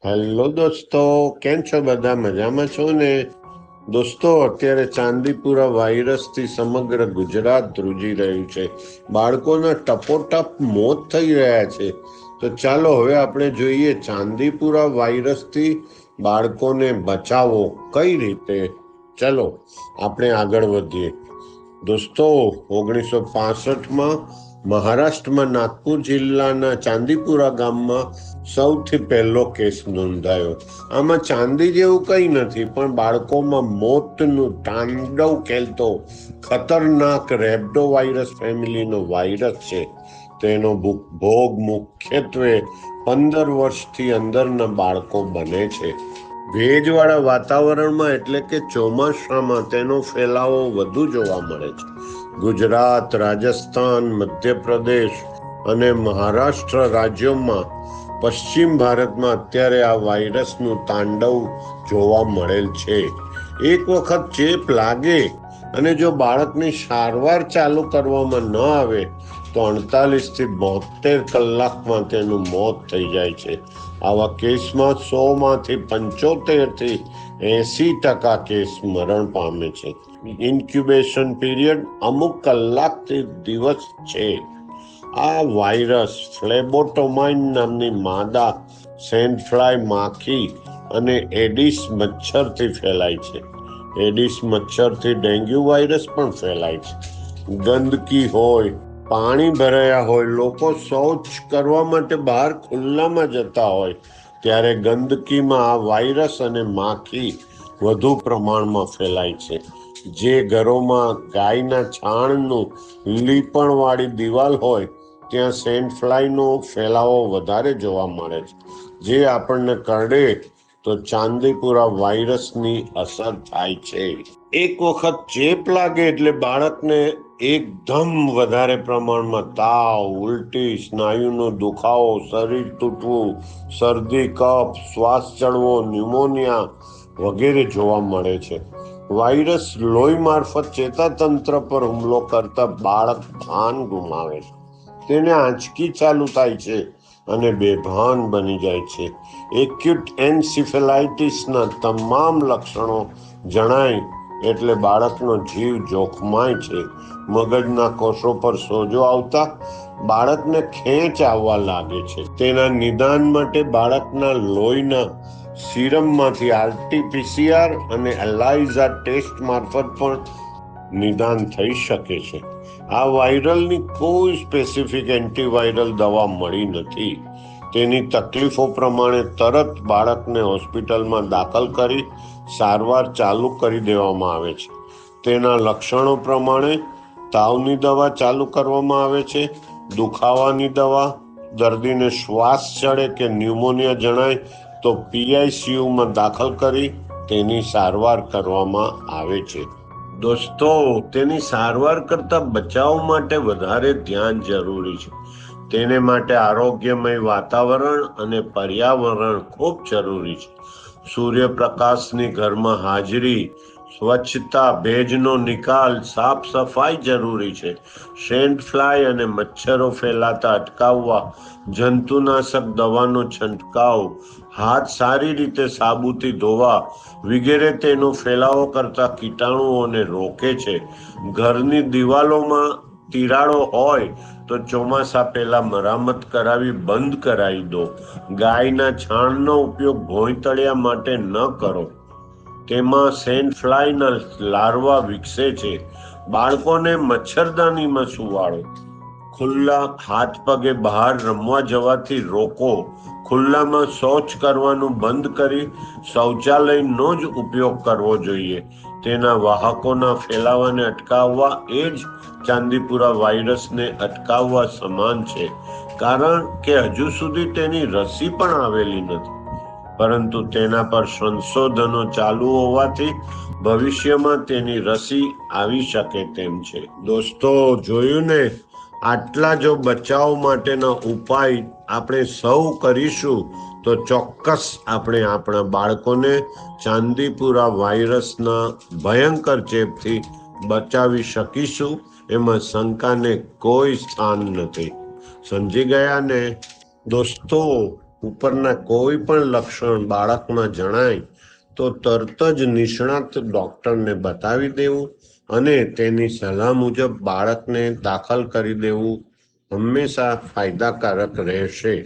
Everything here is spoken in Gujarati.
હેલો દોસ્તો, કેમ છો? બધા મજામાં છો ને? દોસ્તો, અત્યારે ચાંદીપુરા વાયરસથી સમગ્ર ગુજરાત ધ્રુજી રહ્યું છે. બાળકોના ટપોટપ મોત થઈ રહ્યા છે. તો ચાલો હવે આપણે જોઈએ ચાંદીપુરા વાયરસથી બાળકોને બચાવો કઈ રીતે. ચલો આપણે આગળ વધીએ. દોસ્તો, 1965માં મહારાષ્ટ્રમાં નાગપુર જિલ્લાના ચાંદીપુરા ગામમાં સૌથી પહેલો કેસ નોંધાયો. આમાં ચાંદી જેવું કંઈ નથી, પણ બાળકોમાં મોતનું તાંડવ ખેલતો ખતરનાક રેબડો વાયરસ ફેમિલીનો વાયરસ છે. તેનો ભોગ મુખ્યત્વે 15 વર્ષથી અંદરના બાળકો બને છે. ભેજવાળા વાતાવરણમાં એટલે કે ચોમાસામાં તેનો ફેલાવો વધુ જોવા મળે છે. ગુજરાત, રાજસ્થાન, મધ્યપ્રદેશ અને મહારાષ્ટ્ર રાજ્યોમાં પશ્ચિમ ભારતમાં અત્યારે આ વાયરસનું તાંડવ જોવા મળેલ છે. એક વખત ચેપ લાગે અને જો બાળકની સારવાર ચાલુ કરવામાં ન આવે તો 48 થી 72 કલાકમાં તેનું મોત થઈ જાય છે. આવા કેસમાં 100માંથી 75 થી 80% કેસ મરણ પામે છે. ઇન્ક્યુબેશન પીરિયડ અમુક કલાકથી દિવસ છે. આ વાયરસ ફ્લેબોટોમાઇન નામની માદા સેન્ડ ફ્લાય માખી અને એડિસ મચ્છરથી ફેલાય છે. એડિસ મચ્છરથી ડેન્ગ્યુ વાયરસ પણ ફેલાય છે. ગંદકી હોય, પાણી ભરાયા હોય, લોકો શૌચ કરવા માટે બહાર ખુલ્લામાં જતા હોય ત્યારે ગંદકીમાં આ વાયરસ અને માખી વધુ પ્રમાણમાં ફેલાય છે. જે ઘરોમાં ગાયના છાણનું લીપણવાળી દિવાલ હોય ત્યાં સેન્ડ ફ્લાયનો ફેલાવો વધારે જોવા મળે છે. જે આપણને કરડે તો ચાંદીપુરા વાયરસની અસર થાય છે. એક વખત ચેપ લાગે એટલે બાળકને એકદમ વધારે પ્રમાણમાં તાવ, ઉલટી, સ્નાયુનો દુખાવો, શરીર તૂટવું, શરદી, કફ, શ્વાસ ચડવો, ન્યુમોનિયા વગેરે જોવા મળે છે. વાયરસ લોહી મારફત ચેતાતંત્ર પર હુમલો કરતા બાળક ભાન ગુમાવે છે. તેને આંચકી ચાલુ થાય છે અને બેભાન બની જાય છે. એક્યુટ એન્સીફેલાઇટિસના તમામ લક્ષણો જણાય એટલે બાળકનો જીવ જોખમાય છે. મગજના કોષો પર સોજો આવતા બાળકને ખેંચ આવવા લાગે છે. તેના નિદાન માટે બાળકના લોહીના સીરમમાંથી આરટીપીસીઆર અને એલાઇઝા ટેસ્ટ મારફત પણ નિદાન થઈ શકે છે. આ વાયરલની કોઈ સ્પેસિફિક એન્ટીવાયરલ દવા મળી નથી. તેની તકલીફો પ્રમાણે તરત બાળકને હોસ્પિટલમાં દાખલ કરી સારવાર ચાલુ કરી દેવામાં આવે છે. તેના લક્ષણો પ્રમાણે તાવની દવા ચાલુ કરવામાં આવે છે, દુખાવાની દવા, દર્દીને શ્વાસ ચડે કે ન્યુમોનિયા જણાય તો પીઆઈસીયુમાં દાખલ કરી તેની સારવાર કરવામાં આવે છે. દોસ્તો, તેની સારવાર કરતા બચાવ માટે વધારે ધ્યાન જરૂરી છે. તેને માટે આરોગ્યમય વાતાવરણ અને પર્યાવરણ ખૂબ જરૂરી છે. સૂર્યપ્રકાશની ઘરમાં હાજરી, સ્વચ્છતા, ભેજનો નિકાલ, સાફ સફાઈ જરૂરી છે. સેન્ડ ફ્લાય અને મચ્છરો ફેલાતા અટકાવવા જંતુનાશક દવાનો છંટકાવ, હાથ સારી રીતે સાબુથી ધોવા વગેરે તેનો ફેલાવો કરતા કીટાણુઓને રોકે છે. ઘરની દિવાલોમાં તિરાડો હોય તો ચોમાસા પહેલા મરામત કરાવી બંધ કરાવી દો. ગાયના છાણનો ઉપયોગ ભોંયતળિયા માટે ન કરો. તેમાં સેન્ડ ફ્લાયના લાર્વા વિકસે છે. બાળકોને મચ્છરદાનીમાં સુવાડો. ખુલ્લા હાથ પગે બહાર રમવા જવાથી રોકો. ખુલ્લામાં શૌચ કરવાનું બંધ કરી શૌચાલયનો જ ઉપયોગ કરવો જોઈએ. તેના વાહકોના ફેલાવાને અટકાવવા એ જ ચાંદીપુરા વાયરસને અટકાવવા સમાન છે. કારણ કે હજુ સુધી તેની રસી પણ આવેલી નથી, પરંતુ તેના પર સંશોધનો ચાલુ હોવાથી ભવિષ્યમાં તેની રસી આવી શકે તેમ છે. દોસ્તો, જોયું ને, આટલા જો બચાવ માટેના ઉપાય આપણે સૌ કરીશું તો ચોક્કસ આપણે આપણા બાળકોને ચાંદીપુરા વાયરસના ભયંકર ચેપથી બચાવી શકીશું. એમાં શંકાને કોઈ સ્થાન નથી. સમજી ગયા ને? દોસ્તો, ઉપરના કોઈ પણ લક્ષણ બાળકમાં જણાય તો તરત જ નિષ્ણાત ડોક્ટરને બતાવી દેવું અને તેની સલાહ મુજબ બાળકને દાખલ કરી દેવું હંમેશા ફાયદાકારક રહેશે.